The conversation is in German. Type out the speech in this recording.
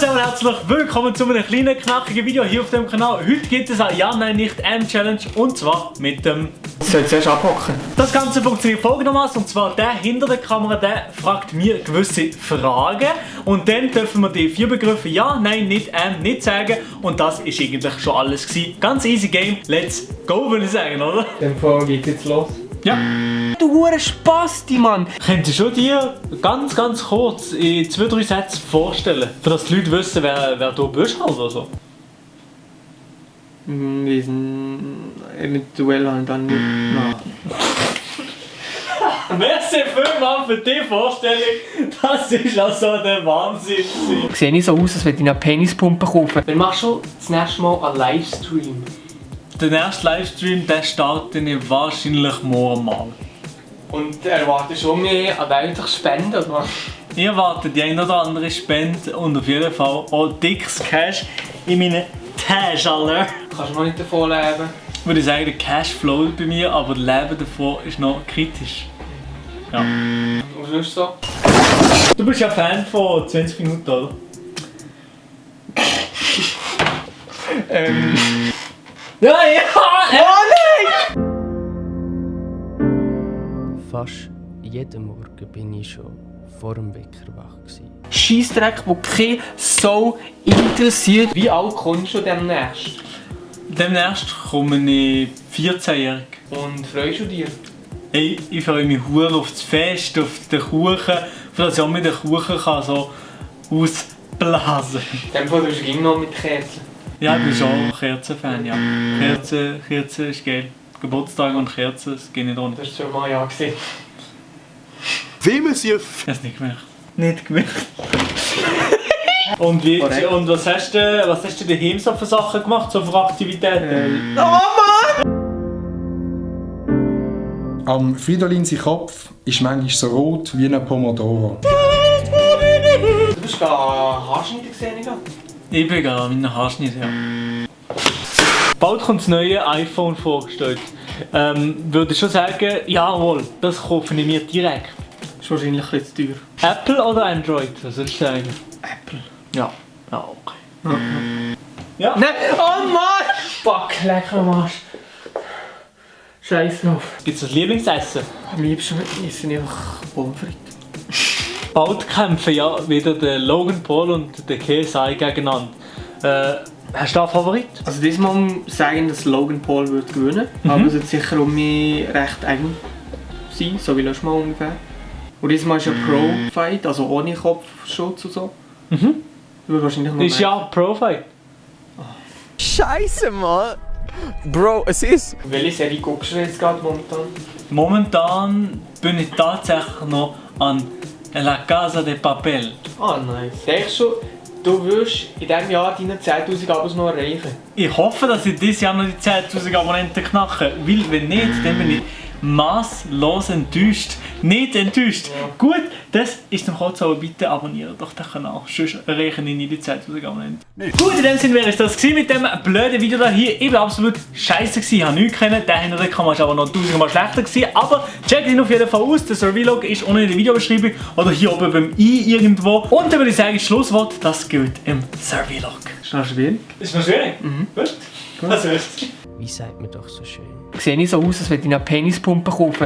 zusammen und herzlich willkommen zu einem kleinen, knackigen Video hier auf dem Kanal. Heute gibt es eine Ja, Nein, Nicht Challenge und zwar mit dem... Soll ich zuerst abhocken? Das Ganze funktioniert folgendermaßen und zwar der hinter der Kamera, der fragt mir gewisse Fragen und dann dürfen wir die 4 Begriffe Ja, Nein, nicht sagen und das ist eigentlich schon alles gewesen. Ganz easy Game, let's go würde ich sagen, oder? Dann geht's jetzt los. Ja. Du hure Spasti, Mann! Könntest du dir ganz kurz in 2-3 Sätzen vorstellen, für dass die Leute wissen, wer du bist halt oder so? Wir sind eventuell halt dann nicht. Nein. Merci vielmals für die Vorstellung, das ist also der Wahnsinn. Ich sehe nicht so aus, als würde ich eine Penispumpe kaufen. Dann machst du das nächste Mal einen Livestream. Der nächste Livestream, der startet ich wahrscheinlich morgen mal. Und erwartest du mehr an welcher Spende, oder was? Ich erwarte die ein oder andere Spende und auf jeden Fall auch dickes Cash in meinen Tasche. Kannst du noch nicht davon leben? Ich würde sagen, der Cash float bei mir, aber das Leben davon ist noch kritisch. Ja. Und was ist so? Du bist ja Fan von 20 Minuten, oder? Ja! Oh nein! Fast jeden Morgen bin ich schon vor dem Wecker wach gewesen. Scheissdreck, der keine Sau interessiert. Wie alt kommst du demnächst? Demnächst komme ich 14-jährig. Und freust du dich? Hey, ich freue mich hure auf das Fest, auf den Kuchen, für das ich auch mit den Kuchen kann so ausblasen. In dem Fall tust du noch mit Kerzen. Ja, ich bin schon Kerzenfan, ja. Kerzen ist geil. Geburtstag und Kerzen, das geht nicht ohne. Das war schon mal ja gesehen. Wie Monsieur? Ich habe es nicht gemerkt. Nicht gemerkt. Und, und was hast du daheim so für Sachen gemacht, so für Aktivitäten? Am Fridolin sein Kopf ist manchmal so rot wie ein Pomodoro. Du bist gar Haarschnitte gesehen, nicht? Ich bin gar meine Haarschnitte, ja. Bald kommt das neue iPhone vorgestellt. Würde ich schon sagen, jawohl, das kaufe ich mir direkt. Das ist wahrscheinlich ein bisschen zu teuer. Apple oder Android? Was würdest du sagen? Apple. Ja. Ja, okay. Ja. Nein! Oh Mann! Fuck, leck am Arsch. Scheiß drauf. Gibt es ein Lieblingsessen? Am liebsten esse ich einfach Pommes frites. Bald kämpfen ja wieder der Logan Paul und der KSI gegeneinander. Hast du da einen Favorit? Also diesmal sagen, dass Logan Paul wird gewinnen, aber es wird sicher um mich recht eng sein, so wie letztes Mal ungefähr. Und diesmal ist ja Pro-Fight, also ohne Kopfschutz und so. Wird wahrscheinlich noch Ist ja Pro-Fight. Scheiße, Mann! Bro, es ist... Welche Serie guckst du jetzt gerade momentan? Momentan bin ich tatsächlich noch an La Casa de Papel. Ah, nice. Denkst du, du wirst in diesem Jahr deine 10'000 Abos noch erreichen? Ich hoffe, dass ich dieses Jahr noch die 10'000 Abonnenten knacke, weil wenn nicht, dann bin ich masslos enttäuscht. Nicht enttäuscht. Ja. Gut, das ist noch kurz, aber bitte abonniert doch den Kanal, sonst erreichen ich nicht die 10'000 Abonnenten. Gut, in dem Sinne wäre es das gewesen mit dem blöden Video da hier. Ich war absolut scheiße gewesen, ich habe nichts können. Der hinter der Kamera war aber noch 1000-mal schlechter gewesen. Aber checkt ihn auf jeden Fall aus, der Survey-Log ist unten in der Videobeschreibung oder hier oben beim i irgendwo. Und dann würde ich sagen, Schlusswort, das gilt im Survey-Log. Ist das schwierig? Ist noch schwierig? Gut. Was willst du? Wie sagt man doch so schön? Ich sehe nicht so aus, als würde ich eine Penispumpe kaufen.